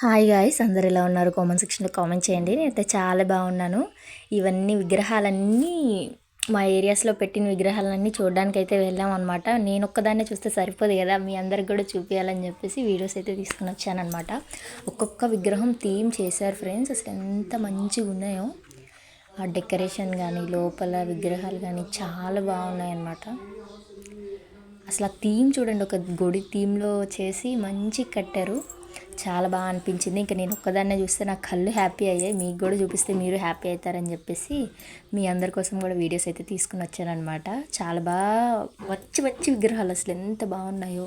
Hi guys, అందరు ఎలా ఉన్నారు? కామెంట్ సెక్షన్లో కామెంట్ చేయండి. నేనైతే చాలా బాగున్నాను. ఇవన్నీ విగ్రహాలన్నీ మా ఏరియాస్లో పెట్టిన విగ్రహాలన్నీ చూడడానికి అయితే వెళ్ళాం అనమాట. నేను ఒక్కదాన్నే చూస్తే సరిపోదు కదా, మీ అందరికి కూడా చూపించాలని చెప్పేసి వీడియోస్ అయితే తీసుకుని వచ్చానమాట. ఒక్కొక్క విగ్రహం థీమ్ చేశారు ఫ్రెండ్స్. అసలు ఎంత మంచిగా ఉన్నాయో ఆ డెకరేషన్ కానీ లోపల విగ్రహాలు కానీ చాలా బాగున్నాయి అన్నమాట. అసలు ఆ థీమ్ చూడండి, ఒక గుడి థీమ్లో చేసి మంచి కట్టారు. చాలా బాగా అనిపించింది. ఇంకా నేను ఒక్కదాన్నే చూస్తే నా కళ్ళు హ్యాపీ అయ్యాయి. మీకు కూడా చూపిస్తే మీరు హ్యాపీ అవుతారని చెప్పేసి మీ అందరి కోసం కూడా వీడియోస్ అయితే తీసుకుని వచ్చానమాట. చాలా బాగా వచ్చి విగ్రహాలు అసలు ఎంత బాగున్నాయో.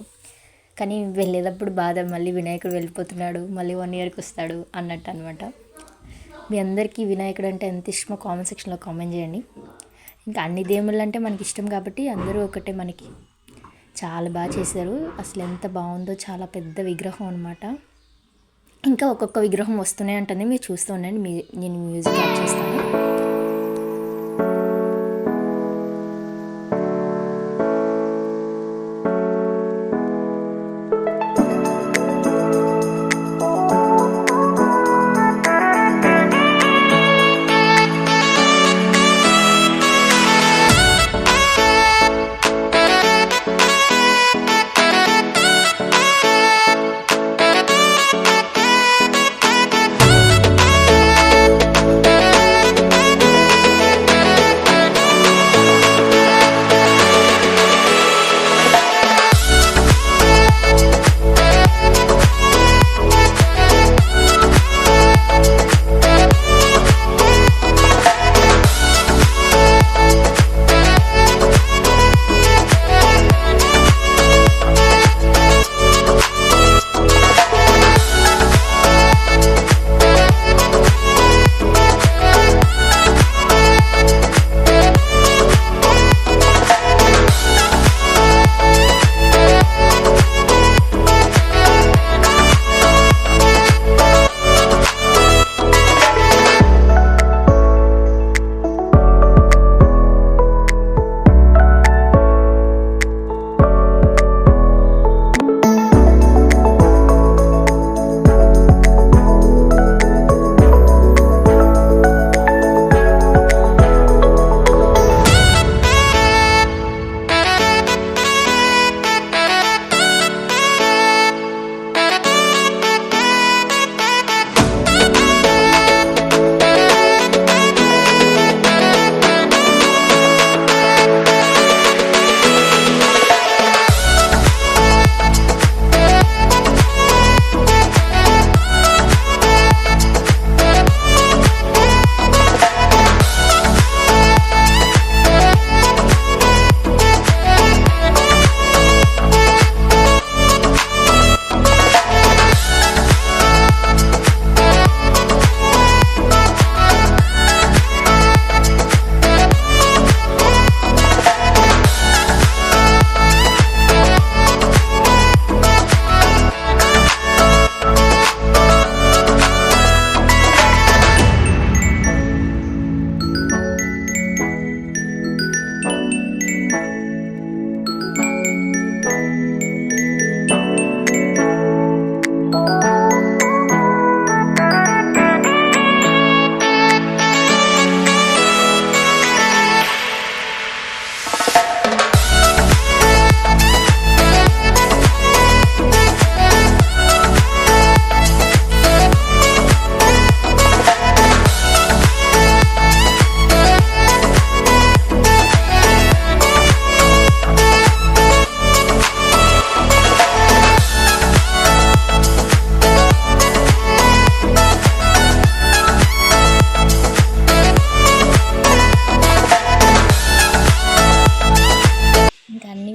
కానీ వెళ్ళేటప్పుడు బాధ, మళ్ళీ వినాయకుడు వెళ్ళిపోతున్నాడు, మళ్ళీ 1 ఇయర్కి వస్తాడు అన్నట్టు అనమాట. మీ అందరికీ వినాయకుడు అంటే ఎంత ఇష్టమో కామెంట్ సెక్షన్లో కామెంట్ చేయండి. ఇంకా అన్ని దేవుళ్ళు అంటే మనకి ఇష్టం కాబట్టి అందరూ ఒకటే మనకి. చాలా బాగా చేశారు. అసలు ఎంత బాగుందో, చాలా పెద్ద విగ్రహం అనమాట. ఇంకా ఒక్కొక్క విగ్రహం వస్తూనే ఉంటుంది, మీరు చూస్తూ ఉండండి. నేను మ్యూజిక్ యాడ్ చేస్తాను.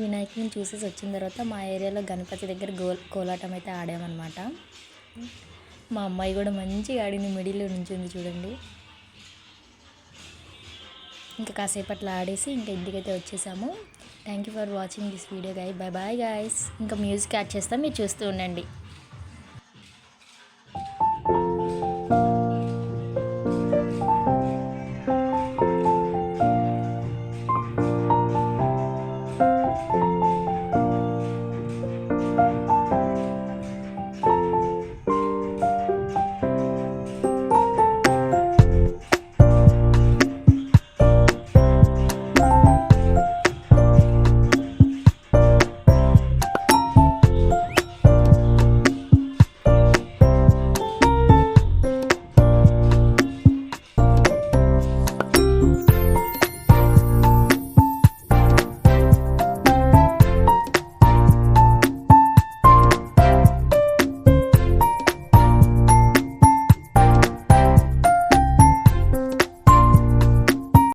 వినాయకుడిని చూసేసి వచ్చిన తర్వాత మా ఏరియాలో గణపతి దగ్గర కోలాటం అయితే ఆడామన్నమాట. మా అమ్మాయి కూడా మంచిగా ఆడింది, మిడిల్లో నుంచింది చూడండి. ఇంకా కాసేపట్లో ఆడేసి ఇంకా ఇంటికైతే వచ్చేసాము. Thank you for watching this video guy. Bye bye guys. ఇంకా మ్యూజిక్ యాడ్ చేస్తాం, మీరు చూస్తూ ఉండండి.